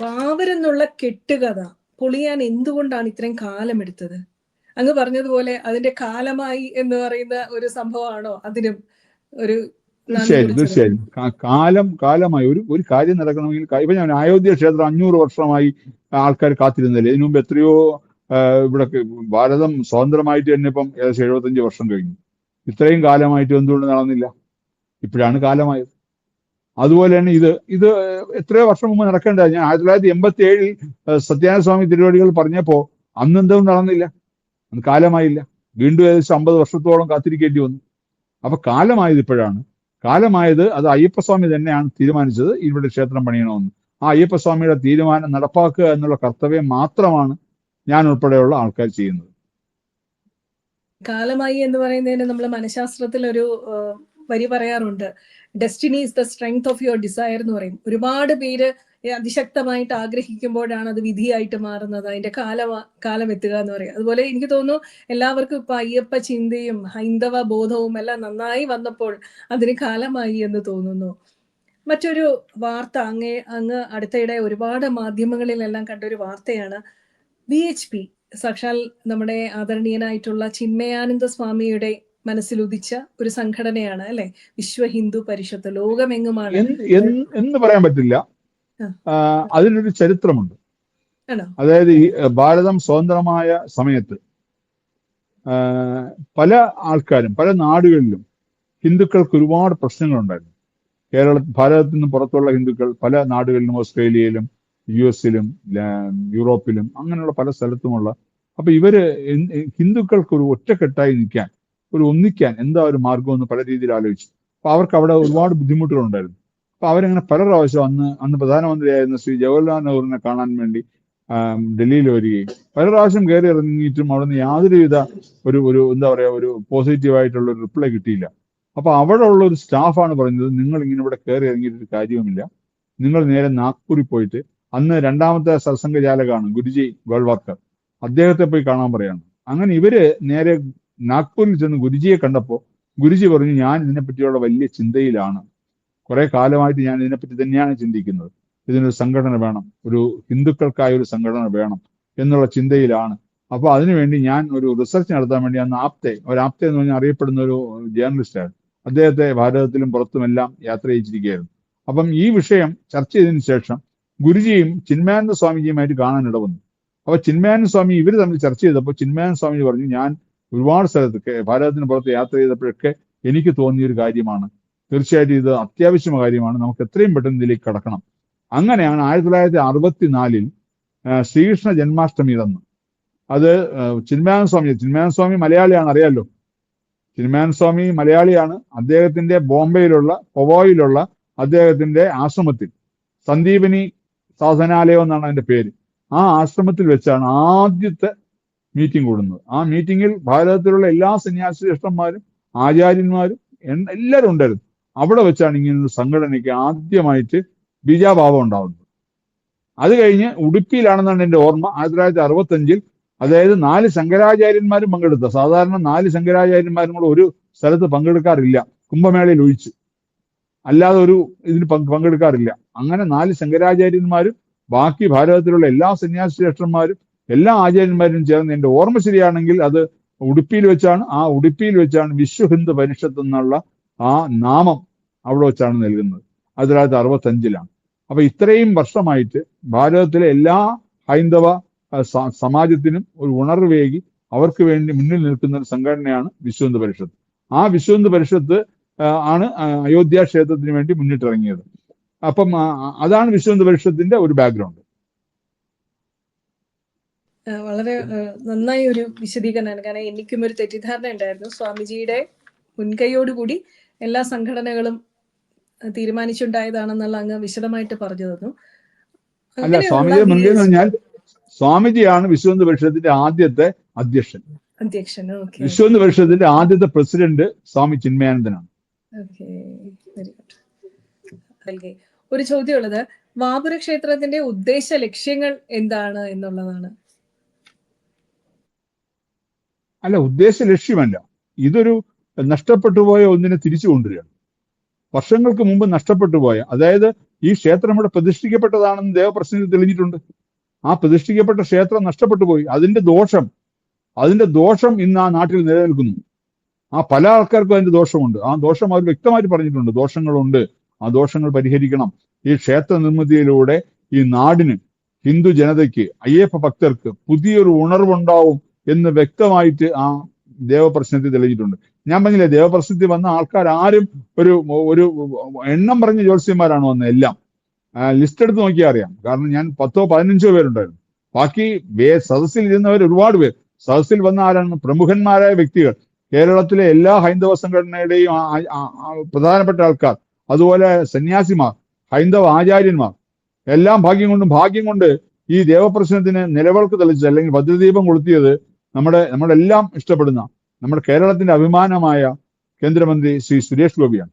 വാവരെന്നുള്ള കെട്ടുകഥ പൊളിയാൻ എന്തുകൊണ്ടാണ് ഇത്രയും കാലമെടുത്തത്? അങ്ങ് പറഞ്ഞതുപോലെ അതിന്റെ കാലമായി എന്ന് പറയുന്ന ഒരു സംഭവമാണോ അതിനും ഒരു നാന്ദി തീർച്ചയായും കുറിച്ചത്? തീർച്ചയായും കാലമായി ഒരു കാര്യം നടക്കണമെങ്കിൽ ഇപ്പൊ ഞാൻ അയോധ്യ ക്ഷേത്രം 500 വർഷമായി ആൾക്കാർ കാത്തിരുന്നില്ലേ. ഇതിനു മുമ്പ് എത്രയോ ഇവിടെ ഭാരതം സ്വതന്ത്രമായിട്ട് തന്നെ ഇപ്പം ഏകദേശം 75 വർഷം കഴിഞ്ഞു. ഇത്രയും കാലമായിട്ട് എന്തുകൊണ്ട് നടന്നില്ല? ഇപ്പോഴാണ് കാലമായത്. അതുപോലെ തന്നെ ഇത് എത്രയോ വർഷം മുമ്പ് നടക്കേണ്ടത്. ഞാൻ 1987 സത്യാനന്ദ സ്വാമി തിരുവടികൾ പറഞ്ഞപ്പോ അന്ന് എന്തുകൊണ്ട് നടന്നില്ല? അന്ന് കാലമായില്ല. വീണ്ടും ഏകദേശം 50 വർഷത്തോളം കാത്തിരിക്കേണ്ടി വന്നു. അപ്പൊ കാലമായത് ഇപ്പോഴാണ്. കാലമായത് അത് അയ്യപ്പസ്വാമി തന്നെയാണ് തീരുമാനിച്ചത് ഇവിടെ ക്ഷേത്രം പണിയണമെന്ന്. ആ അയ്യപ്പസ്വാമിയുടെ തീരുമാനം നടപ്പാക്കുക എന്നുള്ള കർത്തവ്യം മാത്രമാണ് ഞാൻ ഉൾപ്പെടെയുള്ള ആൾക്കാർ ചെയ്യുന്നത്. കാലമായി എന്ന് പറയുന്നതിന് നമ്മൾ മനഃശാസ്ത്രത്തിൽ ഒരു വരി പറയാറുണ്ട്, destiny is the strength of your desire എന്ന് പറയും. ഒരുപാട് പേര് അതിശക്തമായിട്ട് ആഗ്രഹിക്കുമ്പോഴാണ് അത് വിധിയായിട്ട് മാറുന്നത്, അതിന്റെ കാലം എത്തുക എന്ന് പറയും. അതുപോലെ എനിക്ക് തോന്നുന്നു എല്ലാവർക്കും ഇപ്പൊ അയ്യപ്പ ചിന്തയും ഹൈന്ദവ ബോധവും എല്ലാം നന്നായി വന്നപ്പോൾ അതിന് കാലമായി എന്ന് തോന്നുന്നു. മറ്റൊരു വാർത്ത അങ്ങ് അടുത്തയിടെ ഒരുപാട് മാധ്യമങ്ങളിലെല്ലാം കണ്ടൊരു വാർത്തയാണ്. VHP സാക്ഷാൽ നമ്മുടെ ആദരണീയനായിട്ടുള്ള ചിന്മയാനന്ദ സ്വാമിയുടെ മനസ്സിലുദിച്ച ഒരു സംഘടനയാണ് അല്ലെ, വിശ്വ ഹിന്ദു പരിഷത്ത്. ലോകമെങ്ങുമാണ് എന്ന് പറയാൻ പറ്റില്ല. അതിനൊരു ചരിത്രമുണ്ട്. അതായത് ഈ ഭാരതം സ്വതന്ത്രമായ സമയത്ത് പല ആൾക്കാരും പല നാടുകളിലും ഹിന്ദുക്കൾക്ക് ഒരുപാട് പ്രശ്നങ്ങളുണ്ടായിരുന്നു. ഭാരതത്തിൽ നിന്നും പുറത്തുള്ള ഹിന്ദുക്കൾ പല നാടുകളിലും, ഓസ്ട്രേലിയയിലും US-ലും യൂറോപ്പിലും അങ്ങനെയുള്ള പല സ്ഥലത്തുമുള്ള, അപ്പൊ ഇവര് ഹിന്ദുക്കൾക്ക് ഒരു ഒറ്റക്കെട്ടായി നിൽക്കാൻ, ഒന്നിക്കാൻ എന്താ ഒരു മാർഗമെന്ന് പല രീതിയിൽ ആലോചിച്ചു. അപ്പൊ അവർക്ക് അവിടെ ഒരുപാട് ബുദ്ധിമുട്ടുകളുണ്ടായിരുന്നു. അപ്പൊ അവരങ്ങനെ പല പ്രാവശ്യം അന്ന് പ്രധാനമന്ത്രിയായിരുന്ന ശ്രീ ജവഹർലാൽ നെഹ്റുവിനെ കാണാൻ വേണ്ടി ഡൽഹിയിൽ വരികയും പല പ്രാവശ്യം കയറി ഇറങ്ങിയിട്ടും അവിടെ നിന്ന് യാതൊരുവിധ ഒരു എന്താ പറയാ ഒരു പോസിറ്റീവായിട്ടുള്ള ഒരു റിപ്ലൈ കിട്ടിയില്ല. അപ്പൊ അവിടെ ഉള്ള ഒരു സ്റ്റാഫാണ് പറഞ്ഞത്, നിങ്ങൾ ഇങ്ങനെ ഇവിടെ കയറി ഇറങ്ങിയിട്ടൊരു കാര്യവുമില്ല, നിങ്ങൾ നേരെ നാഗ്പൂരിൽ പോയിട്ട്, അന്ന് രണ്ടാമത്തെ സത്സംഗജാലകാണ് ഗുരുജി ഗോൾവാക്കർ, അദ്ദേഹത്തെ പോയി കാണാൻ പറയാണ്. അങ്ങനെ ഇവര് നേരെ നാഗ്പൂരിൽ ചെന്ന് ഗുരുജിയെ കണ്ടപ്പോൾ ഗുരുജി പറഞ്ഞു, ഞാൻ ഇതിനെപ്പറ്റിയുള്ള വലിയ ചിന്തയിലാണ്, കുറെ കാലമായിട്ട് ഞാൻ ഇതിനെപ്പറ്റി തന്നെയാണ് ചിന്തിക്കുന്നത്, ഇതിനൊരു സംഘടന വേണം, ഒരു ഹിന്ദുക്കൾക്കായ ഒരു സംഘടന വേണം എന്നുള്ള ചിന്തയിലാണ്. അപ്പൊ അതിനുവേണ്ടി ഞാൻ ഒരു റിസർച്ച് നടത്താൻ വേണ്ടി അന്ന് ആപ്തെ എന്ന് പറഞ്ഞാൽ അറിയപ്പെടുന്ന ഒരു ജേർണലിസ്റ്റാണ്, അദ്ദേഹത്തെ ഭാരതത്തിലും പുറത്തുമെല്ലാം യാത്ര ചെയ്യിച്ചിരിക്കുകയായിരുന്നു. അപ്പം ഈ വിഷയം ചർച്ച ചെയ്തതിനു ശേഷം ഗുരുജിയും ചിന്മയാനന്ദ സ്വാമിജിയുമായിട്ട് കാണാൻ ഇടവന്നു. അപ്പൊ ചിന്മയാനന്ദ സ്വാമി ഇവർ തമ്മിൽ ചർച്ച ചെയ്തപ്പോൾ ചിന്മയാനന്ദ സ്വാമി പറഞ്ഞു, ഞാൻ ഒരുപാട് സ്ഥലത്ത് ഭാരതത്തിന് പുറത്ത് യാത്ര ചെയ്തപ്പോഴൊക്കെ എനിക്ക് തോന്നിയൊരു കാര്യമാണ്, തീർച്ചയായിട്ടും ഇത് അത്യാവശ്യമായ കാര്യമാണ്, നമുക്ക് എത്രയും പെട്ടെന്ന് ഇതിലേക്ക് കടക്കണം. അങ്ങനെയാണ് 1964 ശ്രീകൃഷ്ണ ജന്മാഷ്ടമി ഇതെന്ന്, അത് ചിന്മയാനന്ദ സ്വാമി മലയാളിയാണ്, അറിയാലോ. ചിന്മയാനന്ദ സ്വാമി മലയാളിയാണ്. അദ്ദേഹത്തിന്റെ ബോംബെയിലുള്ള പൊവോയിലുള്ള അദ്ദേഹത്തിന്റെ ആശ്രമത്തിൽ, സന്ദീപനി സാധനാലയം എന്നാണ് അതിന്റെ പേര്, ആ ആശ്രമത്തിൽ വെച്ചാണ് ആദ്യത്തെ മീറ്റിംഗ് കൂടുന്നത്. ആ മീറ്റിംഗിൽ ഭാരതത്തിലുള്ള എല്ലാ സന്യാസിശ്രേഷ്ഠന്മാരും ആചാര്യന്മാരും എല്ലാവരും ഉണ്ടായിരുന്നു. അവിടെ വെച്ചാണ് ഇങ്ങനൊരു സംഘടനയ്ക്ക് ആദ്യമായിട്ട് ബീജാഭാവം ഉണ്ടാവുന്നത്. അത് കഴിഞ്ഞ് ഉടുപ്പിയിലാണെന്നാണ് എൻ്റെ ഓർമ്മ, 1965 അതായത് 4 ശങ്കരാചാര്യന്മാരും പങ്കെടുത്ത, സാധാരണ 4 ശങ്കരാചാര്യന്മാരും കൂടെ ഒരു സ്ഥലത്ത് പങ്കെടുക്കാറില്ല, കുംഭമേളയിൽ ഒഴിച്ച്, അല്ലാതെ ഇതിന് പങ്കെടുക്കാറില്ല. അങ്ങനെ 4 ശങ്കരാചാര്യന്മാരും ബാക്കി ഭാരതത്തിലുള്ള എല്ലാ സന്യാസിശ്രേഷ്ഠന്മാരും എല്ലാ ആചാര്യന്മാരും ചേർന്ന്, എൻ്റെ ഓർമ്മ ശരിയാണെങ്കിൽ അത് ഉടുപ്പിയിൽ വെച്ചാണ്. ആ ഉടുപ്പിയിൽ വെച്ചാണ് വിശ്വ ഹിന്ദു പരിഷത്ത് എന്നുള്ള ആ നാമം അവിടെ വെച്ചാണ് നൽകുന്നത്. 1965 അപ്പൊ ഇത്രയും വർഷമായിട്ട് ഭാരതത്തിലെ എല്ലാ ഹൈന്ദവ സമാജത്തിനും ഒരു ഉണർവേകി അവർക്ക് വേണ്ടി മുന്നിൽ നിൽക്കുന്ന ഒരു സംഘടനയാണ് വിശ്വ ഹിന്ദു പരിഷത്ത്. ആ വിശ്വ ഹിന്ദു പരിഷത്ത് ആണ് അയോധ്യ ക്ഷേത്രത്തിന് വേണ്ടി മുന്നിട്ടിറങ്ങിയത്. അപ്പം അതാണ് വിശ്വ ഹിന്ദു പരിഷത്തിന്റെ ഒരു ബാക്ക്ഗ്രൗണ്ട്. വളരെ നന്നായി ഒരു വിശദീകരണമാണ്. കാരണം എനിക്കും ഒരു തെറ്റിദ്ധാരണ ഉണ്ടായിരുന്നു, സ്വാമിജിയുടെ മുൻകൈയോടുകൂടി എല്ലാ സംഘടനകളും തീരുമാനിച്ചുണ്ടായതാണെന്നുള്ള അങ്ങ് വിശദമായിട്ട് പറഞ്ഞു തന്നു. അല്ല, സ്വാമിജിയുടെ മുൻകൈ എന്ന് പറഞ്ഞാൽ സ്വാമിജിയാണ് വിശ്വ ഹിന്ദു പരിഷത്തിന്റെ ആദ്യത്തെ അധ്യക്ഷൻ. വിശ്വ ഹിന്ദു പരിഷത്തിന്റെ ആദ്യത്തെ പ്രസിഡന്റ് സ്വാമി ചിന്മയാനന്ദനാണ്. ഒരു ചോദ്യമുള്ളത്, വാപുര ക്ഷേത്രത്തിന്റെ ഉദ്ദേശ ലക്ഷ്യങ്ങൾ എന്താണ് എന്നുള്ളതാണ്. അല്ല, ഉദ്ദേശ ലക്ഷ്യമല്ല, ഇതൊരു നഷ്ടപ്പെട്ടു പോയ ഒന്നിനെ തിരിച്ചു കൊണ്ടുവരികയാണ്. വർഷങ്ങൾക്ക് മുമ്പ് നഷ്ടപ്പെട്ടു പോയ, അതായത് ഈ ക്ഷേത്രം ഇവിടെ പ്രതിഷ്ഠിക്കപ്പെട്ടതാണെന്ന് ദേവപ്രശ്നത്തിൽ തെളിഞ്ഞിട്ടുണ്ട്. ആ പ്രതിഷ്ഠിക്കപ്പെട്ട ക്ഷേത്രം നഷ്ടപ്പെട്ടു പോയി. അതിന്റെ ദോഷം ഇന്ന് ആ നാട്ടിൽ നിലനിൽക്കുന്നു. ആ പല ആൾക്കാർക്കും അതിന്റെ ദോഷമുണ്ട്. ആ ദോഷം അവർ വ്യക്തമായിട്ട് പറഞ്ഞിട്ടുണ്ട്. ദോഷങ്ങളുണ്ട്, ആ ദോഷങ്ങൾ പരിഹരിക്കണം. ഈ ക്ഷേത്ര നിർമ്മിതിയിലൂടെ ഈ നാടിന്, ഹിന്ദു ജനതയ്ക്ക്, അയ്യപ്പ ഭക്തർക്ക് പുതിയൊരു ഉണർവുണ്ടാവും എന്ന് വ്യക്തമായിട്ട് ആ ദേവപ്രശ്നത്തിൽ തെളിഞ്ഞിട്ടുണ്ട്. ഞാൻ പറഞ്ഞില്ലേ, ദേവപ്രശ്നത്തിൽ വന്ന ആൾക്കാർ ആരും ഒരു എണ്ണം പറഞ്ഞ ജ്യോത്സ്യന്മാരാണ് വന്നത്. എല്ലാം ലിസ്റ്റ് എടുത്ത് നോക്കിയാൽ അറിയാം. കാരണം ഞാൻ 10-15 പേരുണ്ടായിരുന്നു. ബാക്കി സദസ്സിൽ ഇരുന്നവർ ഒരുപാട് പേർ. സദസ്സിൽ വന്ന ആരാണ്? പ്രമുഖന്മാരായ വ്യക്തികൾ, കേരളത്തിലെ എല്ലാ ഹൈന്ദവ സംഘടനയുടെയും പ്രധാനപ്പെട്ട ആൾക്കാർ, അതുപോലെ സന്യാസിമാർ, ഹൈന്ദവ ആചാര്യന്മാർ, എല്ലാം ഭാഗ്യം കൊണ്ട് ഈ ദേവപ്രശ്നത്തിന് നിലവിളക്ക് തെളിച്ചത്, അല്ലെങ്കിൽ ഭദ്രദീപം കൊളുത്തിയത് നമ്മളെല്ലാം ഇഷ്ടപ്പെടുന്ന, നമ്മുടെ കേരളത്തിന്റെ അഭിമാനമായ കേന്ദ്രമന്ത്രി ശ്രീ സുരേഷ് ഗോപിയാണ്.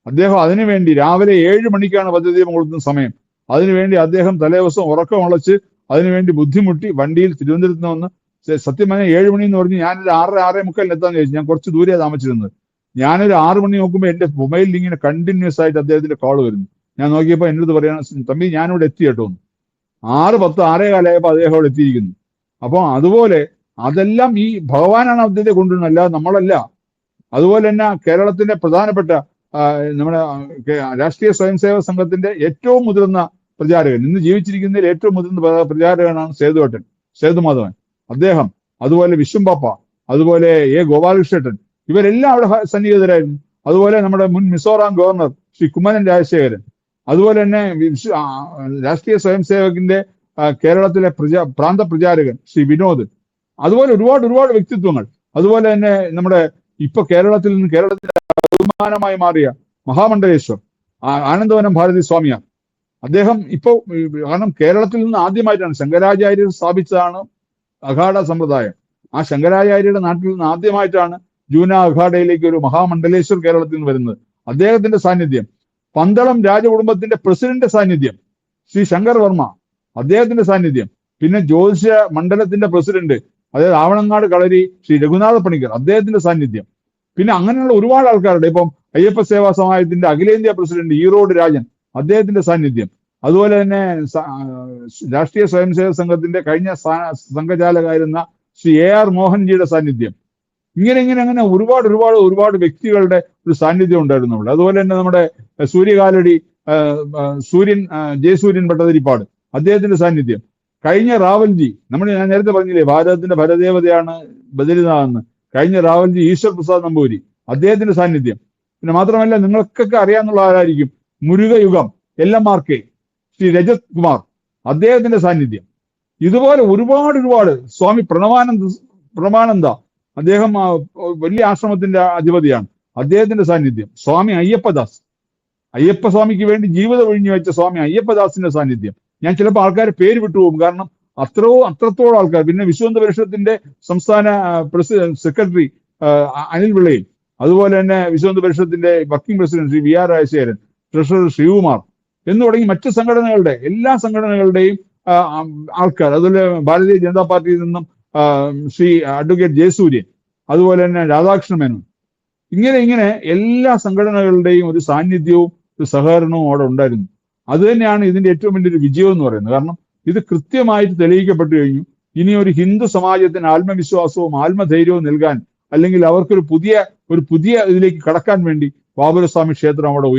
അദ്ദേഹം അതിനുവേണ്ടി രാവിലെ 7 മണിക്കാണ് ഭദ്രദീപം കൊളുത്തുന്ന സമയം. അതിനുവേണ്ടി അദ്ദേഹം തലേദിവസം ഉറക്കമുളച്ച് അതിനുവേണ്ടി ബുദ്ധിമുട്ടി വണ്ടിയിൽ തിരുവനന്തപുരത്ത് നിന്ന് വന്ന്, സത്യം പറഞ്ഞാൽ 7 മണി എന്ന് പറഞ്ഞ് ഞാനൊരു 6-6:45 എത്താന്ന് ചോദിച്ചു. ഞാൻ കുറച്ച് ദൂരെ താമസിച്ചിരുന്നത്. ഞാനൊരു 6 മണി നോക്കുമ്പോൾ എന്റെ മൊബൈലിൽ ഇങ്ങനെ കണ്ടിന്യൂസ് ആയിട്ട് അദ്ദേഹത്തിന്റെ കോൾ വരുന്നു. ഞാൻ നോക്കിയപ്പോൾ എൻ്റെ അടുത്ത് പറയണം, തമ്പി ഞാനിവിടെ എത്തി കേട്ടോ. 6:10 6:15 അദ്ദേഹം അവിടെ എത്തിയിരിക്കുന്നു. അപ്പോൾ അതുപോലെ അതെല്ലാം ഈ ഭഗവാനാണ് അദ്ദേഹത്തെ കൊണ്ടുവരുന്നത്, അല്ലാതെ നമ്മളല്ല. അതുപോലെ തന്നെ കേരളത്തിന്റെ പ്രധാനപ്പെട്ട നമ്മുടെ രാഷ്ട്രീയ സ്വയംസേവക സംഘത്തിന്റെ ഏറ്റവും മുതിർന്ന പ്രചാരകൻ, ഇന്ന് ജീവിച്ചിരിക്കുന്നതിൽ ഏറ്റവും മുതിർന്ന പ്രചാരകനാണ് സേതുമാധവൻ. അദ്ദേഹം, അതുപോലെ വിശ്വംപാപ്പ, അതുപോലെ ഗോപാലകൃഷ്ണൻ, ഇവരെല്ലാം അവിടെ സന്നിഹിതരായിരുന്നു. അതുപോലെ നമ്മുടെ മുൻ മിസോറാം ഗവർണർ ശ്രീ കുമ്മനം രാജശേഖരൻ, അതുപോലെ തന്നെ രാഷ്ട്രീയ സ്വയംസേവകന്റെ കേരളത്തിലെ പ്രാന്ത പ്രചാരകൻ ശ്രീ വിനോദ്, അതുപോലെ ഒരുപാട് വ്യക്തിത്വങ്ങൾ. അതുപോലെ തന്നെ നമ്മുടെ ഇപ്പൊ കേരളത്തിന്റെ അഭിമാനമായി മാറിയ മഹാമണ്ഡലേശ്വർ ആനന്ദവനം ഭാരതി സ്വാമിയാർ. അദ്ദേഹം ഇപ്പൊ, കാരണം കേരളത്തിൽ നിന്ന് ആദ്യമായിട്ടാണ് ശങ്കരാചാര്യർ സ്ഥാപിച്ചതാണ് അഖാഡ സമ്പ്രദായം. ആ ശങ്കരാചാര്യരുടെ നാട്ടിൽ നിന്ന് ആദ്യമായിട്ടാണ് ജൂന അഖാഡയിലേക്ക് ഒരു മഹാമണ്ഡലേശ്വർ കേരളത്തിൽ നിന്ന് വരുന്നത്. അദ്ദേഹത്തിന്റെ സാന്നിധ്യം, പന്തളം രാജകുടുംബത്തിന്റെ പ്രസിഡന്റ് സാന്നിധ്യം ശ്രീ ശങ്കർ വർമ്മ, അദ്ദേഹത്തിന്റെ സാന്നിധ്യം, പിന്നെ ജ്യോതിഷ മണ്ഡലത്തിന്റെ പ്രസിഡന്റ്, അതായത് ആവണങ്ങാട് കളരി ശ്രീ രഘുനാഥ പണിക്കർ, അദ്ദേഹത്തിന്റെ സാന്നിധ്യം, പിന്നെ അങ്ങനെയുള്ള ഒരുപാട് ആൾക്കാരുടെ, ഇപ്പം അയ്യപ്പ സേവാ സമാജത്തിന്റെ അഖിലേന്ത്യാ പ്രസിഡന്റ് ഈറോഡ് രാജൻ, അദ്ദേഹത്തിന്റെ സാന്നിധ്യം, അതുപോലെ തന്നെ രാഷ്ട്രീയ സ്വയംസേവക സംഘത്തിന്റെ കഴിഞ്ഞ സംഘചാലകായിരുന്ന ശ്രീ AR മോഹൻജിയുടെ സാന്നിധ്യം, ഇങ്ങനെ ഒരുപാട് വ്യക്തികളുടെ ഒരു സാന്നിധ്യം ഉണ്ടായിരുന്നു അവിടെ. അതുപോലെ തന്നെ നമ്മുടെ സൂര്യകാലടി ജയസൂര്യൻ ഭട്ടതിരിപ്പാട്, അദ്ദേഹത്തിന്റെ സാന്നിധ്യം, കഴിഞ്ഞ റാവൽജി, ഞാൻ നേരത്തെ പറഞ്ഞില്ലേ ഭാരതത്തിന്റെ ഭരദേവതയാണ് ബദരിനാഥ് എന്ന്, കഴിഞ്ഞ റാവൽജി ഈശ്വർ പ്രസാദ് നമ്പൂരി, അദ്ദേഹത്തിന്റെ സാന്നിധ്യം. പിന്നെ മാത്രമല്ല നിങ്ങൾക്കൊക്കെ അറിയാന്നുള്ള ആരായിരിക്കും, മുരുകയുഗം LMR K ശ്രീ രജത് കുമാർ, അദ്ദേഹത്തിന്റെ സാന്നിധ്യം. ഇതുപോലെ ഒരുപാട് സ്വാമി പ്രമാനന്ദ, അദ്ദേഹം വലിയ ആശ്രമത്തിന്റെ അധിപതിയാണ്, അദ്ദേഹത്തിന്റെ സാന്നിധ്യം. സ്വാമി അയ്യപ്പസ്വാമിക്ക് വേണ്ടി ജീവിതം ഒഴിഞ്ഞു വെച്ച സ്വാമി അയ്യപ്പദാസിന്റെ സാന്നിധ്യം. ഞാൻ ചിലപ്പോൾ ആൾക്കാരെ പേര് വിട്ടുപോകും, കാരണം അത്രത്തോളം ആൾക്കാർ. പിന്നെ വിശ്വഹിന്ദു പരിഷത്തിന്റെ സംസ്ഥാന സെക്രട്ടറി അനിൽ പിള്ളയും, അതുപോലെ തന്നെ Vishwa Hindu പരിഷത്തിന്റെ working president Shri VR Rajasekharan, treasurer Shivakumar എന്ന് തുടങ്ങി മറ്റ് എല്ലാ സംഘടനകളുടെയും ആൾക്കാർ, അതുപോലെ ഭാരതീയ ജനതാ പാർട്ടിയിൽ നിന്നും ശ്രീ അഡ്വക്കേറ്റ് ജയസൂര്യൻ, അതുപോലെ തന്നെ രാധാകൃഷ്ണ മേനോൻ, ഇങ്ങനെ എല്ലാ സംഘടനകളുടെയും ഒരു സാന്നിധ്യവും ഒരു സഹകരണവും അവിടെ ഉണ്ടായിരുന്നു. അത് തന്നെയാണ് ഇതിന്റെ ഏറ്റവും വലിയൊരു വിജയം എന്ന് പറയുന്നത്. കാരണം ഇത് കൃത്യമായിട്ട് തെളിയിക്കപ്പെട്ടു കഴിഞ്ഞു. ഇനി ഒരു ഹിന്ദു സമാജത്തിന് ആത്മവിശ്വാസവും ആത്മധൈര്യവും നൽകാൻ, അല്ലെങ്കിൽ അവർക്കൊരു പുതിയ ഇതിലേക്ക് കടക്കാൻ വേണ്ടി ബാബുരസ്വാമി ക്ഷേത്രം അവിടെ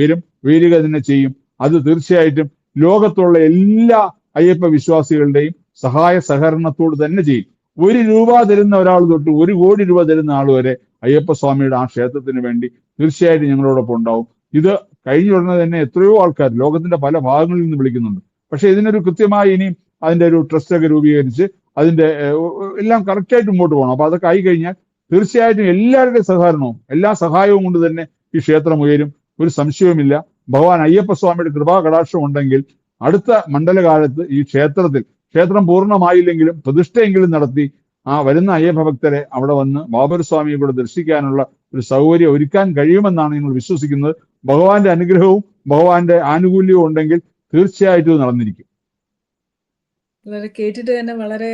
ഉയരുക തന്നെ ചെയ്യും. അത് തീർച്ചയായിട്ടും ലോകത്തുള്ള എല്ലാ അയ്യപ്പ വിശ്വാസികളുടെയും സഹായ സഹകരണത്തോട് തന്നെ ചെയ്യും. 1 രൂപ തരുന്ന ഒരാൾ തൊട്ട് 1 കോടി രൂപ തരുന്ന ആൾ വരെ അയ്യപ്പസ്വാമിയുടെ ആ ക്ഷേത്രത്തിന് വേണ്ടി തീർച്ചയായിട്ടും ഞങ്ങളോടൊപ്പം ഉണ്ടാവും. ഇത് കഴിഞ്ഞ ഉടനെ തന്നെ എത്രയോ ആൾക്കാർ ലോകത്തിന്റെ പല ഭാഗങ്ങളിൽ നിന്ന് വിളിക്കുന്നുണ്ട്. പക്ഷെ ഇതിനൊരു കൃത്യമായി ഇനിയും അതിന്റെ ഒരു ട്രസ്റ്റൊക്കെ രൂപീകരിച്ച് അതിന്റെ എല്ലാം കറക്റ്റായിട്ട് മുമ്പോട്ട് പോകണം. അപ്പൊ അതൊക്കെ ആയി കഴിഞ്ഞാൽ തീർച്ചയായിട്ടും എല്ലാവരുടെയും സഹകരണവും എല്ലാ സഹായവും കൊണ്ട് തന്നെ ഈ ക്ഷേത്രം ഉയരും, ഒരു സംശയവുമില്ല. ഭഗവാൻ അയ്യപ്പസ്വാമിയുടെ കൃപാ കടാക്ഷം ഉണ്ടെങ്കിൽ അടുത്ത മണ്ഡലകാലത്ത് ഈ ക്ഷേത്രം പൂർണ്ണമായില്ലെങ്കിലും പ്രതിഷ്ഠയെങ്കിലും നടത്തി ആ വരുന്ന അയ്യപ്പ ഭക്തരെ അവിടെ വന്ന് ബാബുരസ്വാമിയെ കൂടെ ദർശിക്കാനുള്ള ഒരു സൗകര്യം ഒരുക്കാൻ കഴിയുമെന്നാണ് ഞങ്ങൾ വിശ്വസിക്കുന്നത്. ഭഗവാന്റെ അനുഗ്രഹവും ഭഗവാന്റെ ആനുകൂല്യവും ഉണ്ടെങ്കിൽ തീർച്ചയായിട്ടും ഇത് നടന്നിരിക്കും. വളരെ കേട്ടിട്ട് തന്നെ വളരെ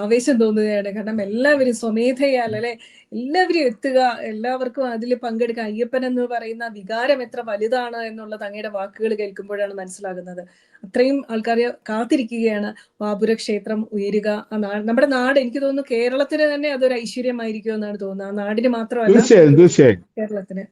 ആവേശം തോന്നുകയാണ്. കാരണം എല്ലാവരും സ്വമേധയാൽ അല്ലെ, എല്ലാവരും എത്തുക, എല്ലാവർക്കും അതിൽ പങ്കെടുക്കുക. അയ്യപ്പൻ എന്ന് പറയുന്ന വികാരം എത്ര വലുതാണ് എന്നുള്ളത് അങ്ങയുടെ വാക്കുകൾ കേൾക്കുമ്പോഴാണ് മനസ്സിലാകുന്നത്. അത്രയും ആൾക്കാർ കാത്തിരിക്കുകയാണ് വാപുര ക്ഷേത്രം ഉയരുക. നമ്മുടെ നാട്, എനിക്ക് തോന്നുന്നു കേരളത്തിന് തന്നെ അതൊരു ഐശ്വര്യമായിരിക്കും എന്നാണ് തോന്നുന്നത്. ആ നാടിന് മാത്രമല്ല, തീർച്ചയായും തീർച്ചയായും. കേരളത്തിന്.